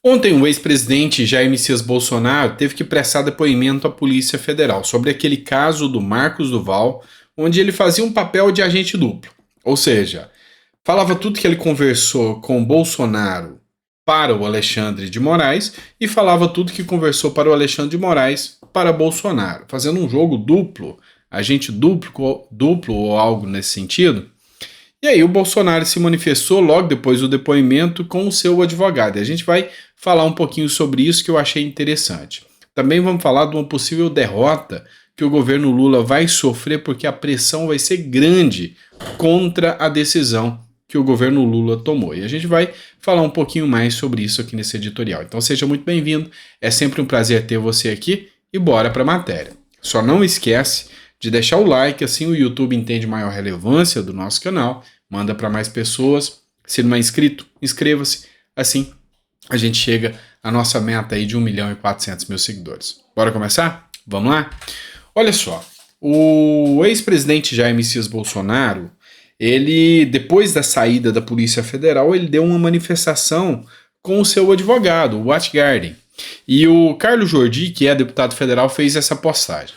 Ontem, o ex-presidente Jair Messias Bolsonaro teve que prestar depoimento à Polícia Federal sobre aquele caso do Marcos Duval, onde ele fazia um papel de agente duplo. Ou seja, falava tudo que ele conversou com Bolsonaro para o Alexandre de Moraes e falava tudo que conversou para o Alexandre de Moraes para Bolsonaro, fazendo um jogo duplo, agente duplo ou algo nesse sentido. E aí o Bolsonaro se manifestou logo depois do depoimento com o seu advogado. E a gente vai falar um pouquinho sobre isso que eu achei interessante. Também vamos falar de uma possível derrota que o governo Lula vai sofrer porque a pressão vai ser grande contra a decisão que o governo Lula tomou. E a gente vai falar um pouquinho mais sobre isso aqui nesse editorial. Então seja muito bem-vindo, é sempre um prazer ter você aqui e bora para a matéria. Só não esquece de deixar o like, assim o YouTube entende maior relevância do nosso canal, manda para mais pessoas. Se não é inscrito, inscreva-se, assim a gente chega à nossa meta aí de 1.400.000 seguidores. Bora começar? Vamos lá? Olha só, o ex-presidente Jair Messias Bolsonaro, ele, depois da saída da Polícia Federal, ele deu uma manifestação com o seu advogado, o Watchgarden. E o Carlos Jordi, que é deputado federal, fez essa postagem.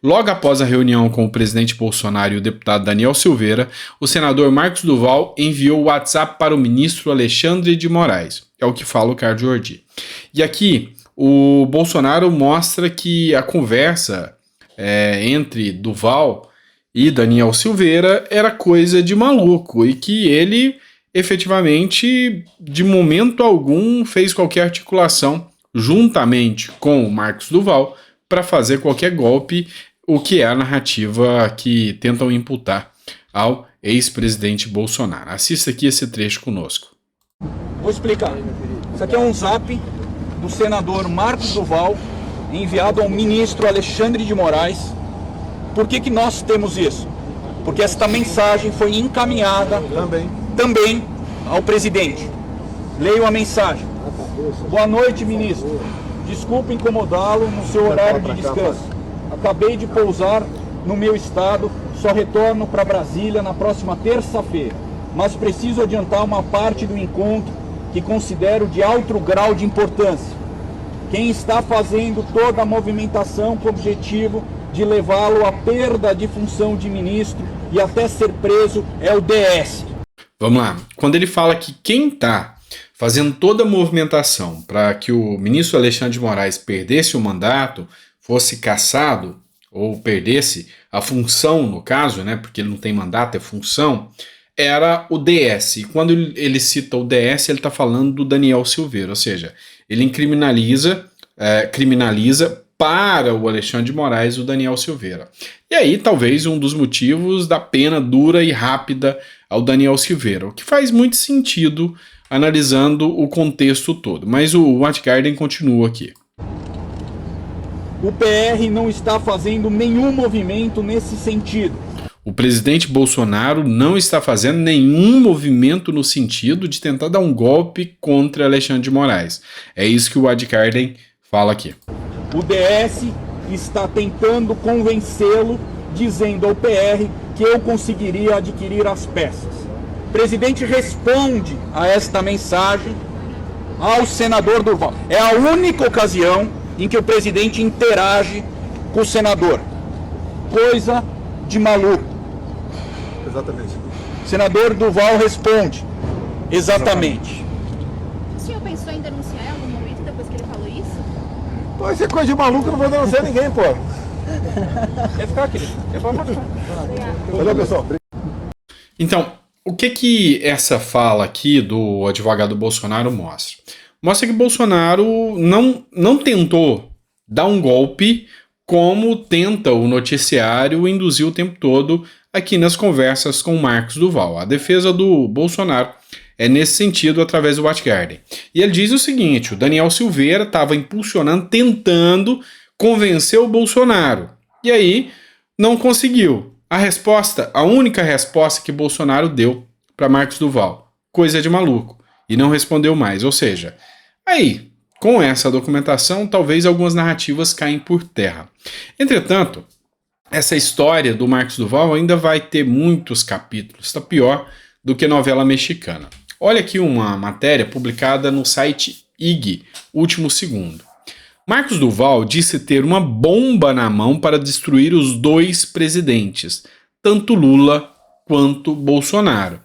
Logo após a reunião com o presidente Bolsonaro e o deputado Daniel Silveira, o senador Marcos Duval enviou o WhatsApp para o ministro Alexandre de Moraes. É o que fala o Carlos Jordi. E aqui, o Bolsonaro mostra que a conversa entre Duval e Daniel Silveira era coisa de maluco e que ele, efetivamente, de momento algum, fez qualquer articulação juntamente com o Marcos Duval para fazer qualquer golpe, o que é a narrativa que tentam imputar ao ex-presidente Bolsonaro. Assista aqui esse trecho conosco. Vou explicar. Isso aqui é um zap do senador Marcos Duval, enviado ao ministro Alexandre de Moraes. Por que nós temos isso? Porque esta mensagem foi encaminhada também ao presidente. Leio a mensagem. Boa noite, ministro. Desculpe incomodá-lo no seu horário de descanso. Acabei de pousar no meu estado, só retorno para Brasília na próxima terça-feira. Mas preciso adiantar uma parte do encontro que considero de alto grau de importância. Quem está fazendo toda a movimentação com o objetivo de levá-lo à perda de função de ministro e até ser preso é o DS. Vamos lá. Quando ele fala que quem está fazendo toda a movimentação para que o ministro Alexandre de Moraes perdesse o mandato, fosse cassado, ou perdesse a função, no caso, né, porque ele não tem mandato, é função, era o DS. E quando ele cita o DS, ele está falando do Daniel Silveira, ou seja, ele criminaliza para o Alexandre de Moraes o Daniel Silveira. E aí, talvez, um dos motivos da pena dura e rápida ao Daniel Silveira, o que faz muito sentido analisando o contexto todo. Mas o Watchgarden continua aqui. O PR não está fazendo nenhum movimento nesse sentido. O presidente Bolsonaro não está fazendo nenhum movimento no sentido de tentar dar um golpe contra Alexandre de Moraes. É isso que o Watchgarden fala aqui. O DS está tentando convencê-lo, dizendo ao PR que eu conseguiria adquirir as peças. O presidente responde a esta mensagem ao senador Duval. É a única ocasião em que o presidente interage com o senador. Coisa de maluco. Exatamente. Senador Duval responde. Exatamente. O senhor pensou em denunciar em algum momento depois que ele falou isso? Pô, isso é coisa de maluco, eu não vou denunciar ninguém, pô. Quer ficar, querido? Valeu, pessoal. Então, o que essa fala aqui do advogado Bolsonaro mostra? Mostra que Bolsonaro não tentou dar um golpe como tenta o noticiário induzir o tempo todo aqui nas conversas com Marcos Duval. A defesa do Bolsonaro é nesse sentido através do Watchgarden. E ele diz o seguinte: o Daniel Silveira estava impulsionando, tentando convencer o Bolsonaro. E aí não conseguiu. A única resposta que Bolsonaro deu para Marcos Duval, coisa de maluco, e não respondeu mais. Ou seja, aí, com essa documentação, talvez algumas narrativas caem por terra. Entretanto, essa história do Marcos Duval ainda vai ter muitos capítulos, está pior do que novela mexicana. Olha aqui uma matéria publicada no site IG, último segundo. Marcos Duval disse ter uma bomba na mão para destruir os dois presidentes, tanto Lula quanto Bolsonaro.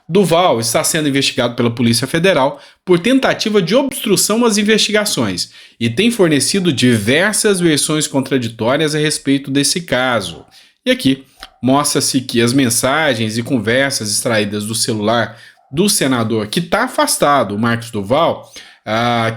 Duval está sendo investigado pela Polícia Federal por tentativa de obstrução às investigações e tem fornecido diversas versões contraditórias a respeito desse caso. E aqui mostra-se que as mensagens e conversas extraídas do celular do senador que está afastado, o Marcos Duval,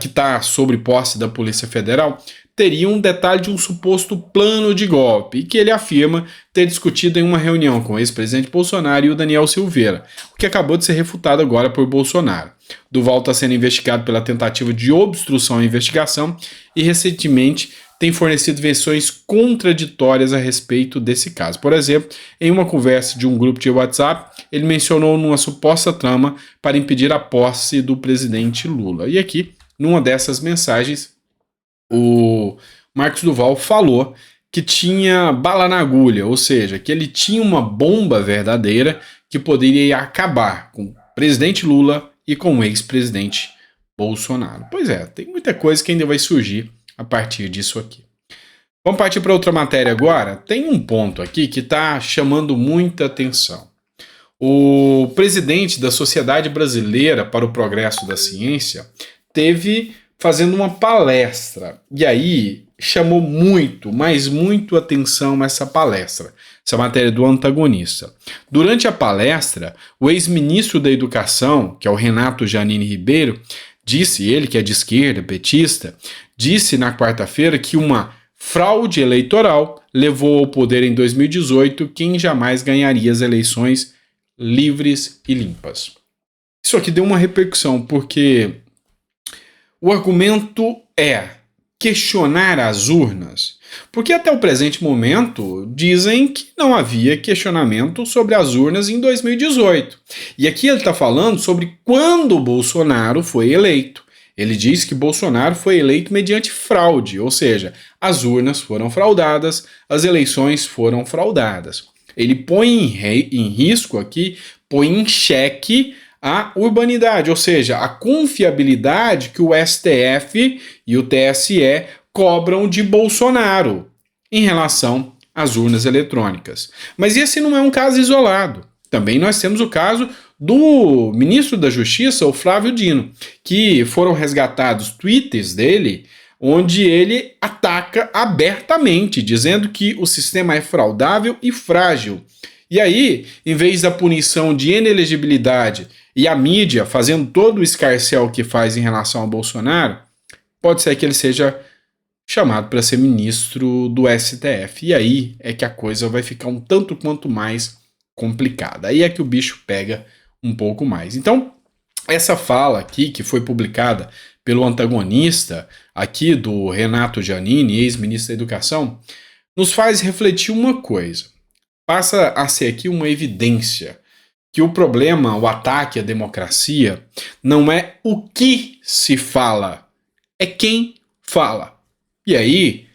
que está sob posse da Polícia Federal, teria um detalhe de um suposto plano de golpe, e que ele afirma ter discutido em uma reunião com o ex-presidente Bolsonaro e o Daniel Silveira, o que acabou de ser refutado agora por Bolsonaro. Duval está sendo investigado pela tentativa de obstrução à investigação e recentemente tem fornecido versões contraditórias a respeito desse caso. Por exemplo, em uma conversa de um grupo de WhatsApp, ele mencionou numa suposta trama para impedir a posse do presidente Lula. E aqui, numa dessas mensagens, o Marcos Duval falou que tinha bala na agulha, ou seja, que ele tinha uma bomba verdadeira que poderia acabar com o presidente Lula e com o ex-presidente Bolsonaro. Pois é, tem muita coisa que ainda vai surgir a partir disso aqui. Vamos partir para outra matéria agora. Tem um ponto aqui que está chamando muita atenção. O presidente da Sociedade Brasileira para o Progresso da Ciência teve fazendo uma palestra, e aí chamou muito, mas muito atenção essa palestra, essa matéria do Antagonista. Durante a palestra, o ex-ministro da Educação, que é o Renato Janine Ribeiro, disse, ele que é de esquerda, petista, disse na quarta-feira que uma fraude eleitoral levou ao poder em 2018 quem jamais ganharia as eleições livres e limpas. Isso aqui deu uma repercussão, porque o argumento é questionar as urnas, porque até o presente momento dizem que não havia questionamento sobre as urnas em 2018. E aqui ele está falando sobre quando o Bolsonaro foi eleito. Ele diz que Bolsonaro foi eleito mediante fraude, ou seja, as urnas foram fraudadas, as eleições foram fraudadas. Ele põe em risco aqui, põe em xeque a urbanidade, ou seja, a confiabilidade que o STF e o TSE cobram de Bolsonaro em relação às urnas eletrônicas. Mas esse não é um caso isolado. Também nós temos o caso do ministro da Justiça, o Flávio Dino, que foram resgatados tweets dele, onde ele ataca abertamente, dizendo que o sistema é fraudável e frágil. E aí, em vez da punição de inelegibilidade e a mídia fazendo todo o escarcéu que faz em relação ao Bolsonaro, pode ser que ele seja chamado para ser ministro do STF. E aí é que a coisa vai ficar um tanto quanto mais complicada. Aí é que o bicho pega um pouco mais. Então, essa fala aqui, que foi publicada pelo Antagonista, aqui do Renato Janine, ex-ministro da Educação, nos faz refletir uma coisa. Passa a ser aqui uma evidência que o problema, o ataque à democracia, não é o que se fala, é quem fala. E aí,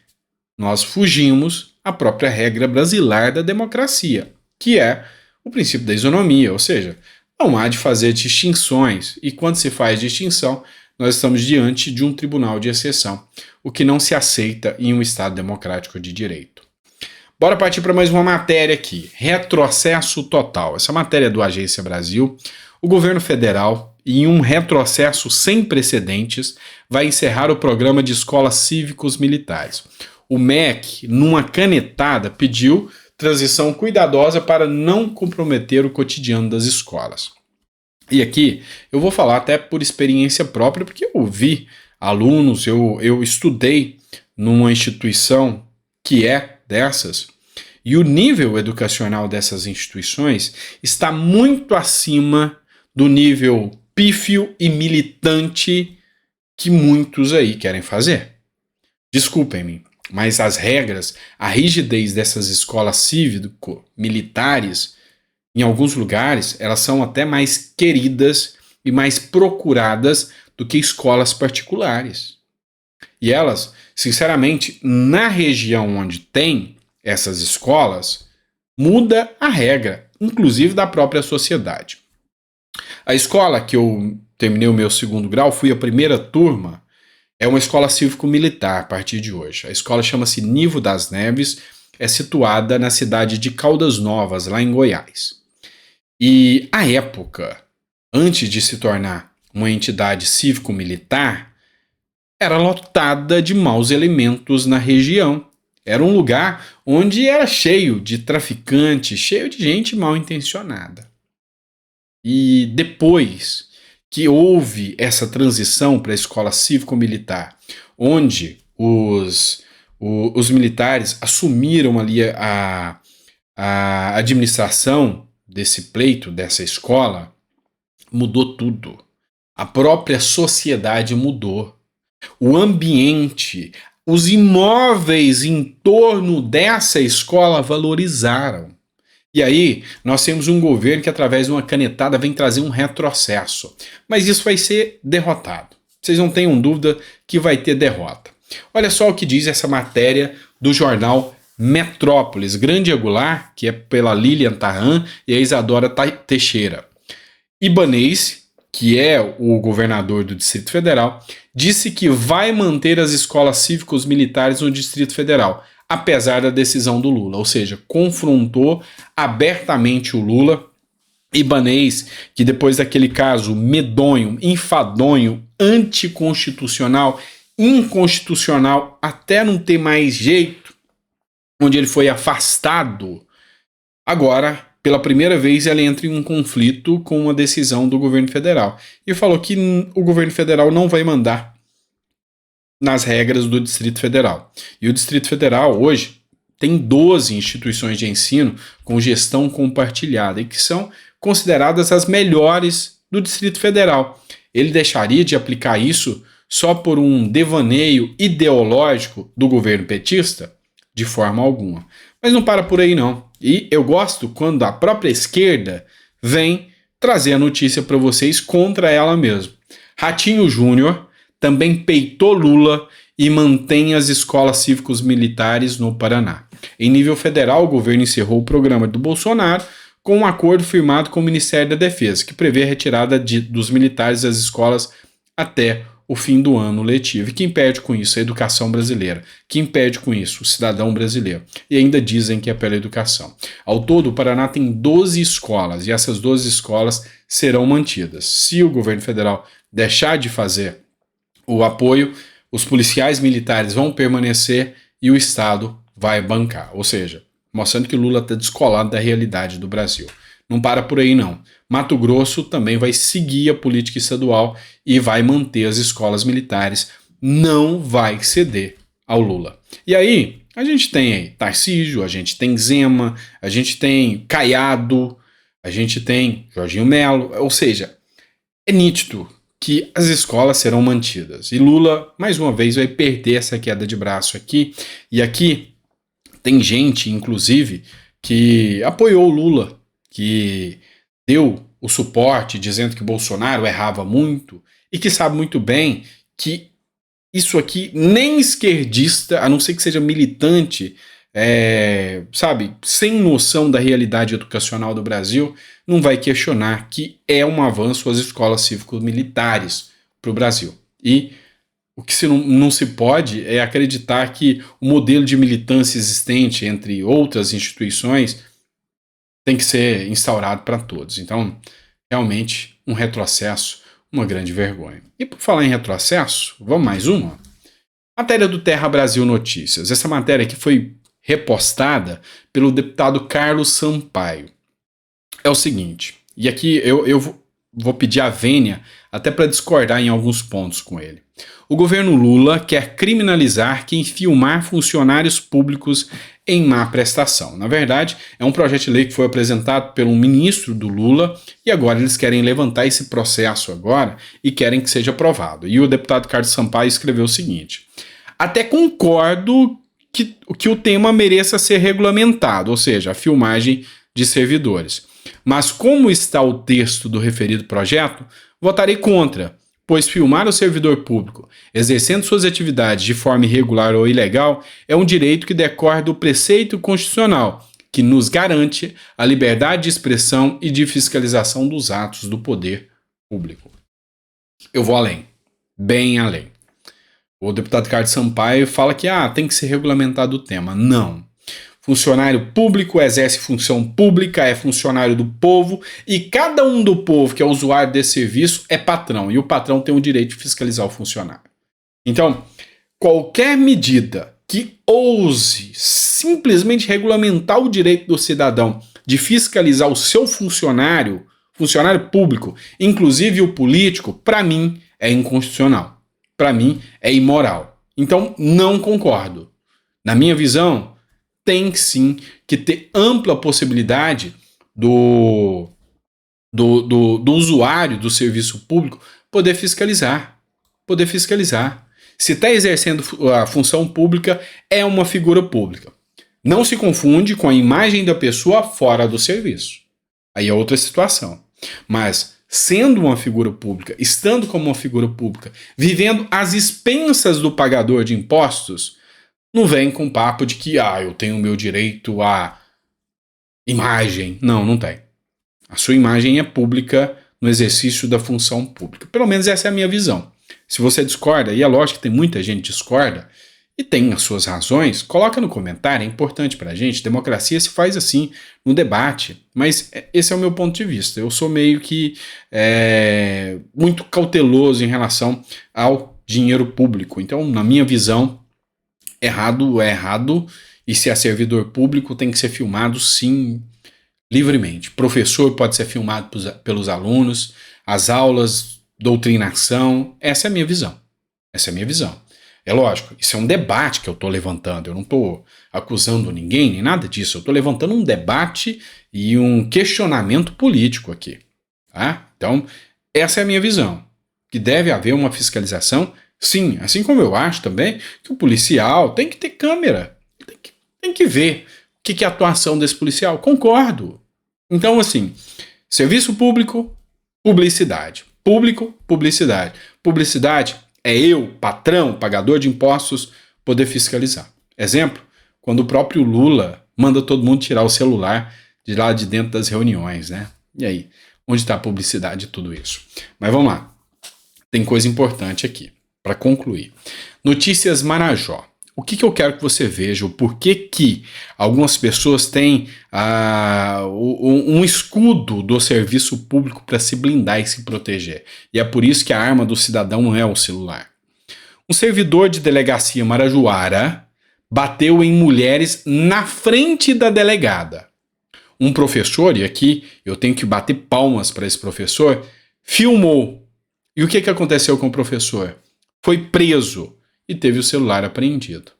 nós fugimos à própria regra brasileira da democracia, que é o princípio da isonomia, ou seja, não há de fazer distinções, e quando se faz distinção, nós estamos diante de um tribunal de exceção, o que não se aceita em um Estado democrático de direito. Bora partir para mais uma matéria aqui, retrocesso total. Essa matéria é do Agência Brasil. O governo federal, em um retrocesso sem precedentes, vai encerrar o programa de escolas cívicos militares. O MEC, numa canetada, pediu transição cuidadosa para não comprometer o cotidiano das escolas. E aqui eu vou falar até por experiência própria, porque eu vi alunos, eu estudei numa instituição que é dessas, e o nível educacional dessas instituições está muito acima do nível pífio e militante que muitos aí querem fazer. Desculpem-me, mas as regras, a rigidez dessas escolas cívico-militares, em alguns lugares, elas são até mais queridas e mais procuradas do que escolas particulares. E elas, sinceramente, na região onde tem essas escolas, muda a regra, inclusive da própria sociedade. A escola que eu terminei o meu segundo grau, fui a primeira turma. É uma escola cívico-militar a partir de hoje. A escola chama-se Nivo das Neves, é situada na cidade de Caldas Novas, lá em Goiás. E à época, antes de se tornar uma entidade cívico-militar, era lotada de maus elementos na região. Era um lugar onde era cheio de traficantes, cheio de gente mal intencionada. E depois que houve essa transição para a escola cívico-militar, onde os militares assumiram ali a administração desse pleito, dessa escola, mudou tudo. A própria sociedade mudou. O ambiente, os imóveis em torno dessa escola valorizaram. E aí, nós temos um governo que, através de uma canetada, vem trazer um retrocesso. Mas isso vai ser derrotado. Vocês não tenham dúvida que vai ter derrota. Olha só o que diz essa matéria do jornal Metrópolis, grande angular, que é pela Lilian Tarran e a Isadora Teixeira. Ibanez, que é o governador do Distrito Federal, disse que vai manter as escolas cívicos militares no Distrito Federal, apesar da decisão do Lula, ou seja, confrontou abertamente o Lula. Ibanez, que depois daquele caso medonho, enfadonho, anticonstitucional, inconstitucional, até não ter mais jeito, onde ele foi afastado, agora, pela primeira vez, ele entra em um conflito com uma decisão do governo federal. E falou que o governo federal não vai mandar nas regras do Distrito Federal. E o Distrito Federal, hoje, tem 12 instituições de ensino com gestão compartilhada e que são consideradas as melhores do Distrito Federal. Ele deixaria de aplicar isso só por um devaneio ideológico do governo petista? De forma alguma. Mas não para por aí, não. E eu gosto quando a própria esquerda vem trazer a notícia para vocês contra ela mesma. Ratinho Júnior também peitou Lula e mantém as escolas cívicos militares no Paraná. Em nível federal, o governo encerrou o programa do Bolsonaro com um acordo firmado com o Ministério da Defesa, que prevê a retirada dos militares das escolas até o fim do ano letivo. E quem perde com isso? A educação brasileira. Quem perde com isso? O cidadão brasileiro. E ainda dizem que é pela educação. Ao todo, o Paraná tem 12 escolas e essas 12 escolas serão mantidas. Se o governo federal deixar de fazer o apoio, os policiais militares vão permanecer e o Estado vai bancar. Ou seja, mostrando que Lula está descolado da realidade do Brasil. Não para por aí, não. Mato Grosso também vai seguir a política estadual e vai manter as escolas militares, não vai ceder ao Lula. E aí, a gente tem aí Tarcísio, a gente tem Zema, a gente tem Caiado, a gente tem Jorginho Melo, ou seja, é nítido que as escolas serão mantidas. E Lula, mais uma vez, vai perder essa queda de braço aqui. E aqui tem gente, inclusive, que apoiou o Lula, que deu o suporte dizendo que Bolsonaro errava muito e que sabe muito bem que isso aqui nem esquerdista, a não ser que seja militante, sabe, sem noção da realidade educacional do Brasil, não vai questionar que é um avanço as escolas cívico-militares para o Brasil. E o que não se pode é acreditar que o modelo de militância existente entre outras instituições tem que ser instaurado para todos. Então, realmente, um retrocesso, uma grande vergonha. E por falar em retrocesso, vamos mais uma? Matéria do Terra Brasil Notícias. Essa matéria aqui foi repostada pelo deputado Carlos Sampaio. É o seguinte, e aqui eu vou pedir a vênia até para discordar em alguns pontos com ele. O governo Lula quer criminalizar quem filmar funcionários públicos em má prestação. Na verdade, é um projeto de lei que foi apresentado pelo ministro do Lula e agora eles querem levantar esse processo agora e querem que seja aprovado. E o deputado Carlos Sampaio escreveu o seguinte: até concordo que o tema mereça ser regulamentado, ou seja, a filmagem de servidores. Mas como está o texto do referido projeto, votarei contra, pois filmar o servidor público exercendo suas atividades de forma irregular ou ilegal é um direito que decorre do preceito constitucional, que nos garante a liberdade de expressão e de fiscalização dos atos do poder público. Eu vou além, bem além. O deputado Ricardo Sampaio fala que tem que ser regulamentado o tema. Não. Funcionário público exerce função pública, é funcionário do povo, e cada um do povo que é usuário desse serviço é patrão, e o patrão tem o direito de fiscalizar o funcionário. Então, qualquer medida que ouse simplesmente regulamentar o direito do cidadão de fiscalizar o seu funcionário público, inclusive o político, para mim é inconstitucional. Para mim é imoral. Então, não concordo. Na minha visão, tem sim que ter ampla possibilidade do usuário do serviço público poder fiscalizar. Se está exercendo a função pública, é uma figura pública. Não se confunde com a imagem da pessoa fora do serviço. Aí é outra situação. Mas, sendo uma figura pública, estando como uma figura pública, vivendo às expensas do pagador de impostos, não vem com papo de que eu tenho o meu direito à imagem. Não tem. A sua imagem é pública no exercício da função pública. Pelo menos essa é a minha visão. Se você discorda, e é lógico que tem muita gente que discorda, e tem as suas razões, coloca no comentário, é importante pra gente. Democracia se faz assim, no debate. Mas esse é o meu ponto de vista. Eu sou meio que muito cauteloso em relação ao dinheiro público. Então, na minha visão, errado é errado, e se é servidor público tem que ser filmado sim, livremente. Professor pode ser filmado pelos alunos, as aulas, doutrinação, essa é a minha visão. É lógico, isso é um debate que eu estou levantando, eu não estou acusando ninguém, nem nada disso, eu estou levantando um debate e um questionamento político aqui. Tá? Então, essa é a minha visão, que deve haver uma fiscalização. Sim, assim como eu acho também que o policial tem que ter câmera, tem que ver o que é a atuação desse policial. Concordo. Então, assim, serviço público, publicidade. Público, publicidade. Publicidade é eu, patrão, pagador de impostos, poder fiscalizar. Exemplo, quando o próprio Lula manda todo mundo tirar o celular de lá de dentro das reuniões, né? E aí, onde está a publicidade de tudo isso? Mas vamos lá. Tem coisa importante aqui. Para concluir, Notícias Marajó. O que eu quero que você veja, o porquê que algumas pessoas têm um escudo do serviço público para se blindar e se proteger. E é por isso que a arma do cidadão não é o celular. Um servidor de delegacia marajoara bateu em mulheres na frente da delegada. Um professor, e aqui eu tenho que bater palmas para esse professor, filmou. E o que aconteceu com o professor? Foi preso e teve o celular apreendido.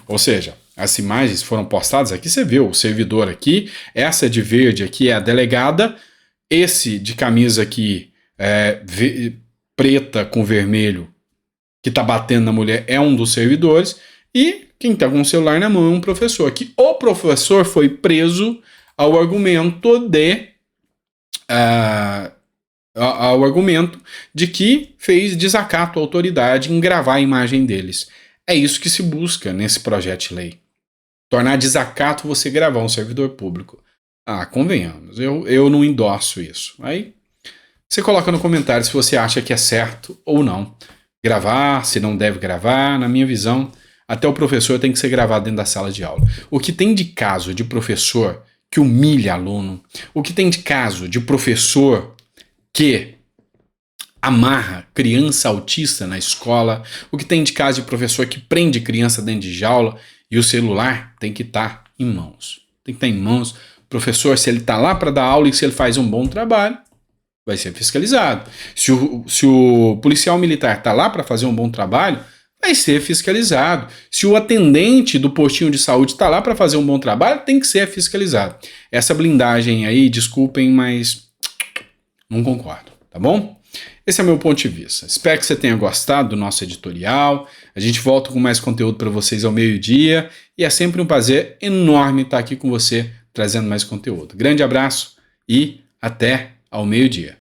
Ou seja, as imagens foram postadas, aqui você vê o servidor aqui, essa de verde aqui é a delegada, esse de camisa aqui preta com vermelho que está batendo na mulher é um dos servidores, e quem está com o celular na mão é um professor. Que o professor foi preso ao argumento de que fez desacato à autoridade em gravar a imagem deles. É isso que se busca nesse projeto de lei. Tornar desacato você gravar um servidor público. Convenhamos, eu não endosso isso. Aí você coloca no comentário se você acha que é certo ou não. Gravar, se não deve gravar, na minha visão, até o professor tem que ser gravado dentro da sala de aula. O que tem de caso de professor que humilha aluno, o que tem de caso de professor que amarra criança autista na escola, o que tem de caso de professor que prende criança dentro de jaula, e o celular tem que estar em mãos. Tem que estar em mãos. Professor, se ele está lá para dar aula e se ele faz um bom trabalho, vai ser fiscalizado. Se o policial militar está lá para fazer um bom trabalho, vai ser fiscalizado. Se o atendente do postinho de saúde está lá para fazer um bom trabalho, tem que ser fiscalizado. Essa blindagem aí, desculpem, mas não concordo, tá bom? Esse é o meu ponto de vista. Espero que você tenha gostado do nosso editorial. A gente volta com mais conteúdo para vocês ao meio-dia. E é sempre um prazer enorme estar aqui com você, trazendo mais conteúdo. Grande abraço e até ao meio-dia.